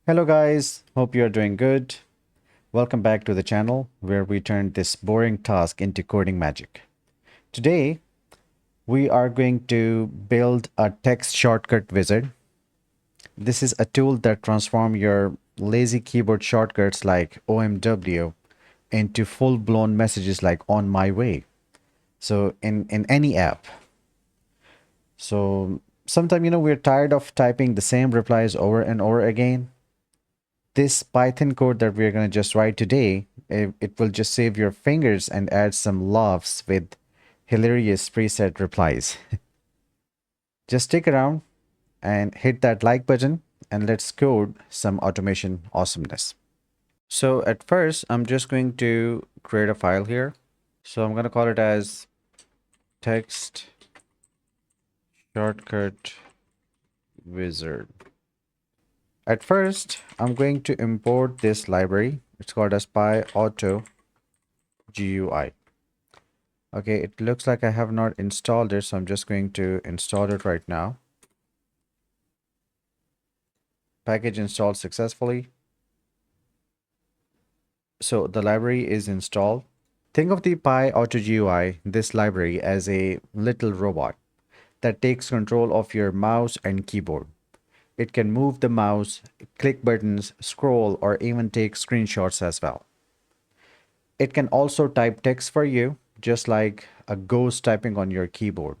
Hello guys, hope you are doing good. Welcome back to the channel where we turn this boring task into coding magic. Today, we are going to build a text shortcut wizard. This is a tool that transforms your lazy keyboard shortcuts like OMW into full-blown messages like on my way. So in any app. So sometimes we're tired of typing the same replies over and over again. This Python code that we're going to just write today, it will just save your fingers and add some laughs with hilarious preset replies. Just stick around and hit that like button and let's code some automation awesomeness. So at first, I'm just going to create a file here. So I'm going to call it as text shortcut wizard. At first, I'm going to import this library. It's called as PyAutoGUI. Okay, it looks like I have not installed it, so I'm just going to install it right now. Package installed successfully. So the library is installed. Think of the PyAutoGUI, this library, as a little robot that takes control of your mouse and keyboard. It can move the mouse, click buttons, scroll, or even take screenshots as well. It can also type text for you, just like a ghost typing on your keyboard.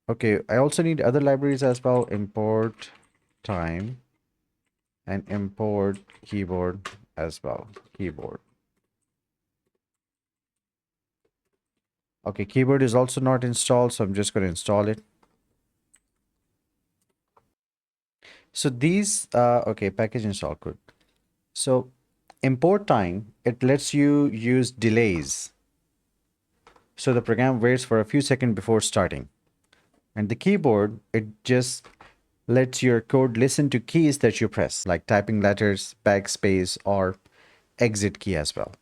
Okay, I also need other libraries as well. Import time and import keyboard as well. Keyboard. Okay, keyboard is also not installed, so I'm just going to install it. So these, okay, package install good. So import time, it lets you use delays. So the program waits for a few seconds before starting. And the keyboard, it just lets your code listen to keys that you press, like typing letters, backspace, or exit key as well.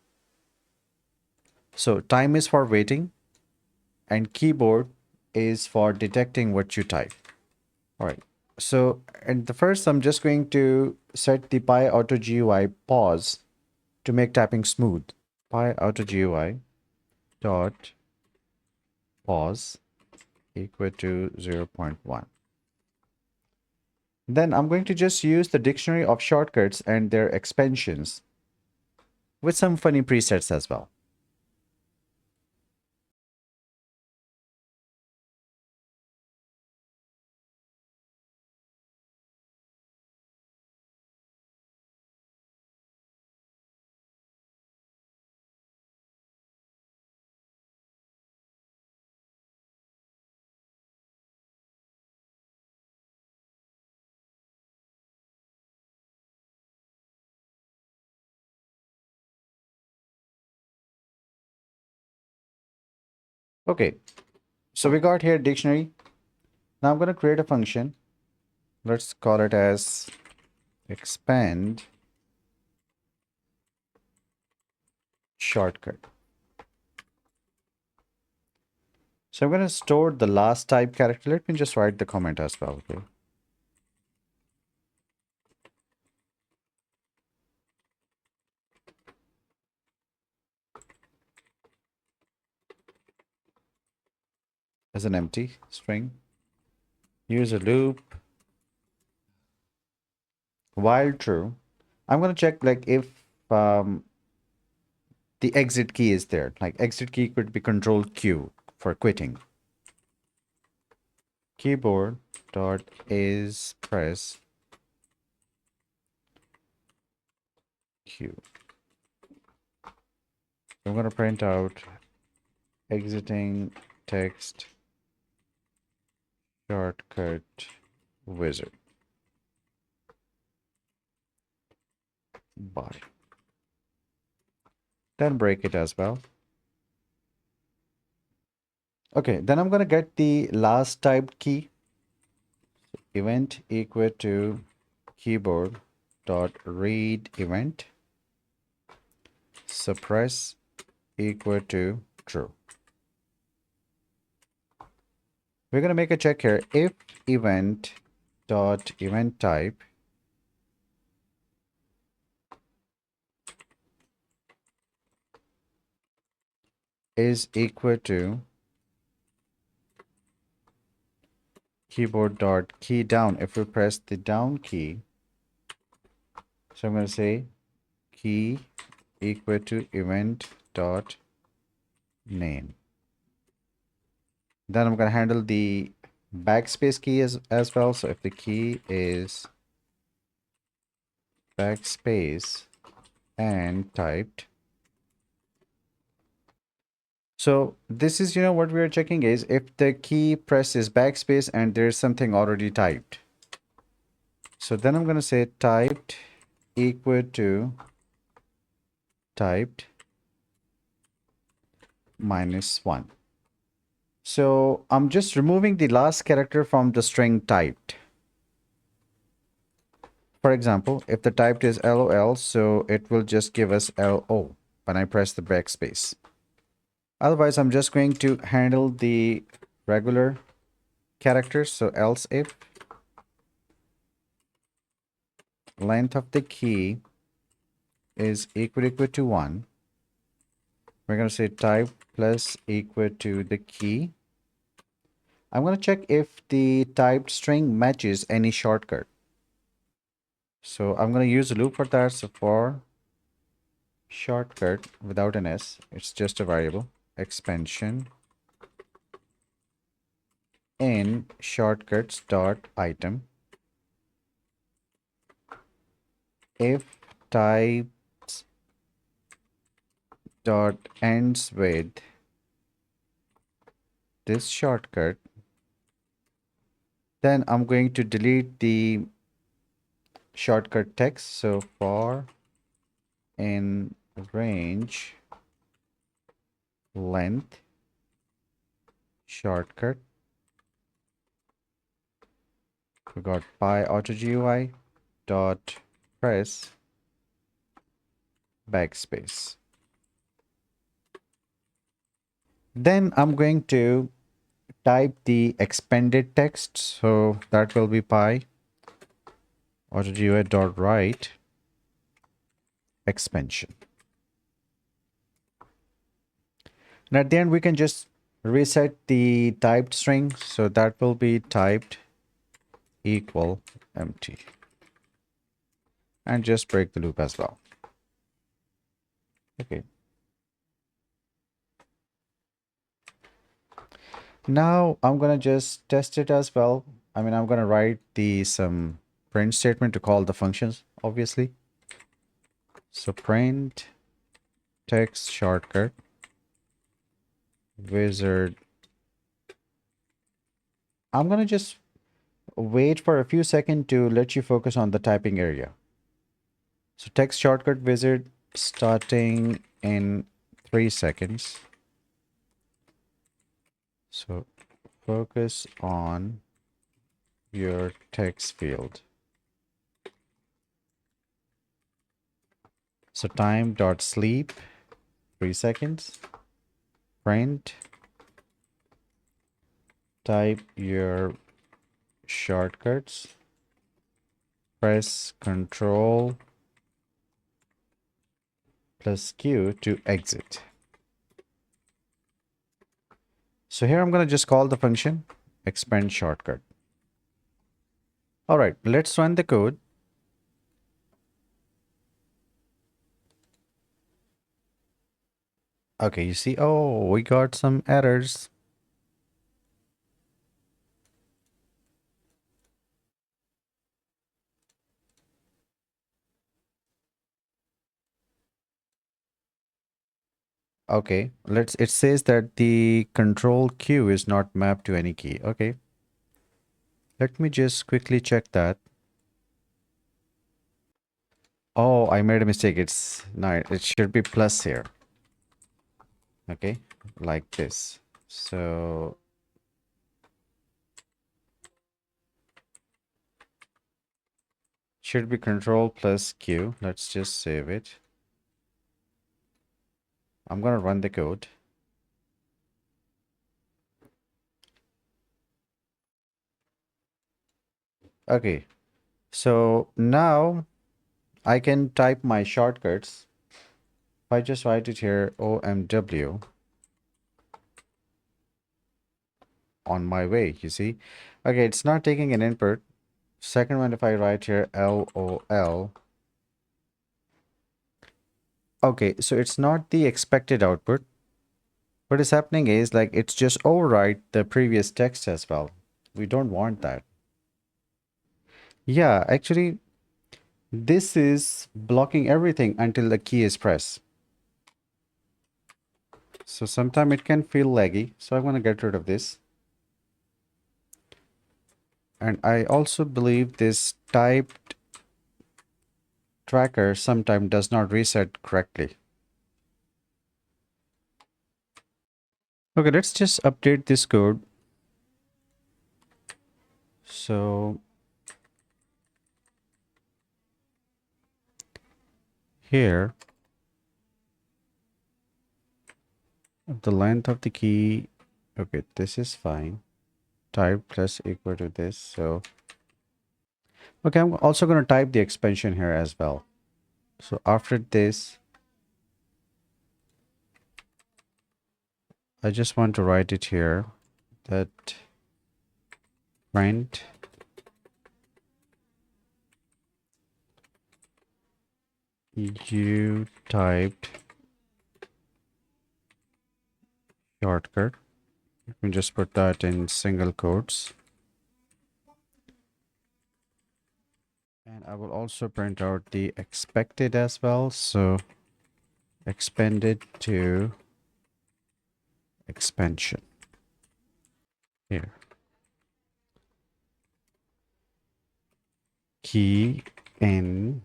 So time is for waiting, and keyboard is for detecting what you type. All right. So at the first, I'm just going to set the PyAutoGUI pause to make typing smooth. PyAutoGUI dot pause equal to 0.1. Then I'm going to just use the dictionary of shortcuts and their expansions with some funny presets as well. Okay, so we got here dictionary. Now I'm going to create a function. Let's call it as expand shortcut. So I'm going to store the last type character. Let me just write the comment as well. Okay. As an empty string. Use a loop. While true. I'm going to check like if the exit key is there. Like exit key could be control Q for quitting. Keyboard dot is press Q. I'm going to print out exiting text shortcut wizard. Bye. Then break it as well. Okay, then I'm going to get the last typed key. Event equal to keyboard dot read event suppress equal to true. We're going to make a check here. If event dot event type is equal to keyboard dot key down. If we press the down key, so I'm going to say key equal to event dot name. Then I'm going to handle the backspace key as well. So if the key is backspace and typed. So this is, what we are checking is if the key press is backspace and there's something already typed. So then I'm going to say typed equal to typed -1. So I'm just removing the last character from the string typed. For example, if the typed is LOL, so it will just give us LO when I press the backspace. Otherwise, I'm just going to handle the regular characters. So else if length of the key is equal to 1, we're going to say type plus equal to the key. I'm going to check if the typed string matches any shortcut. So I'm going to use a loop for that. So for shortcut without an S, it's just a variable expansion in shortcuts dot item if types dot ends with this shortcut, then I'm going to delete the shortcut text. So for in range length shortcut, we got PyAutoGUI dot press backspace. Then I'm going to type the expanded text. So that will be PyAutoGUI dot write expansion. And at the end, we can just reset the typed string. So that will be typed equal empty. And just break the loop as well. Okay. Now I'm going to just test it as well. I'm going to write some print statement to call the functions, obviously. So print text shortcut wizard. I'm going to just wait for a few seconds to let you focus on the typing area. So text shortcut wizard starting in 3 seconds. So focus on your text field. So time dot sleep 3 seconds. Print type your shortcuts. Press Ctrl plus Q to exit. So here I'm going to just call the function expand shortcut. All right, let's run the code. Okay, you see, oh, we got some errors. Okay, it says that the control Q is not mapped to any key. Okay. Let me just quickly check that. Oh, I made a mistake. It's no, it should be plus here. Okay, like this. So should be control plus Q. Let's just save it. I'm gonna run the code. Okay, so now I can type my shortcuts. If I just write it here, OMW, on my way, you see. Okay, it's not taking an input. Second one, if I write here LOL, okay, so it's not the expected output. What is happening is like it's just overwrite the previous text as well. We don't want that. Yeah, actually, this is blocking everything until the key is pressed. So sometimes it can feel laggy. So I'm going to get rid of this. And I also believe this typed tracker sometimes does not reset correctly. Okay, let's just update this code. So here, the length of the key, okay, this is fine. Type plus equal to this. So, okay, I'm also going to type the expansion here as well. So after this, I just want to write it here that print you typed shortcut. You can just put that in single quotes. And I will also print out the expected as well. So expanded to expansion here. Key in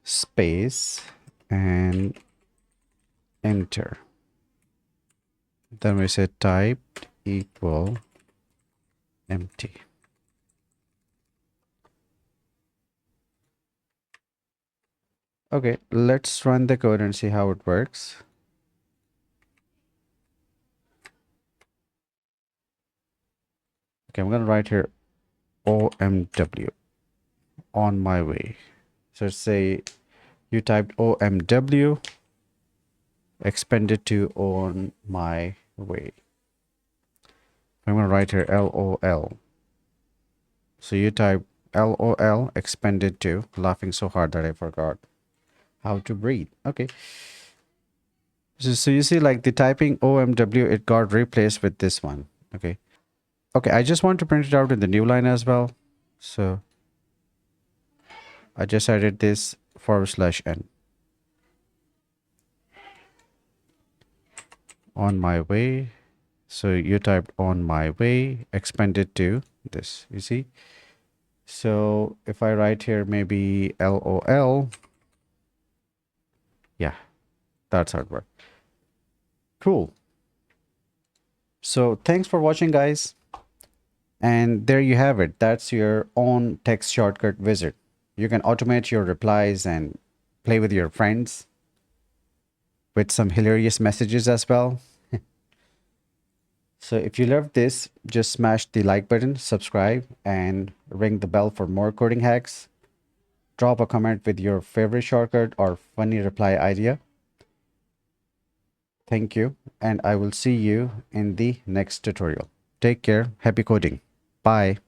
space and enter. Then we say typed equal empty. Okay, let's run the code and see how it works. Okay, I'm gonna write here OMW on my way. So say you typed OMW expanded to on my way. I'm gonna write here LOL. So you type LOL expanded to, laughing so hard that I forgot how to breathe. Okay. So you see like the typing OMW, it got replaced with this one. Okay. Okay, I just want to print it out in the new line as well. So I just added this /n on my way. So you typed on my way, expanded to this, you see? So if I write here maybe LOL, yeah, that's how it works. Cool. So thanks for watching, guys. And there you have it. That's your own text shortcut wizard. You can automate your replies and play with your friends with some hilarious messages as well. So if you loved this, just smash the like button, subscribe, and ring the bell for more coding hacks. Drop a comment with your favorite shortcut or funny reply idea. Thank you, and I will see you in the next tutorial. Take care. Happy coding. Bye.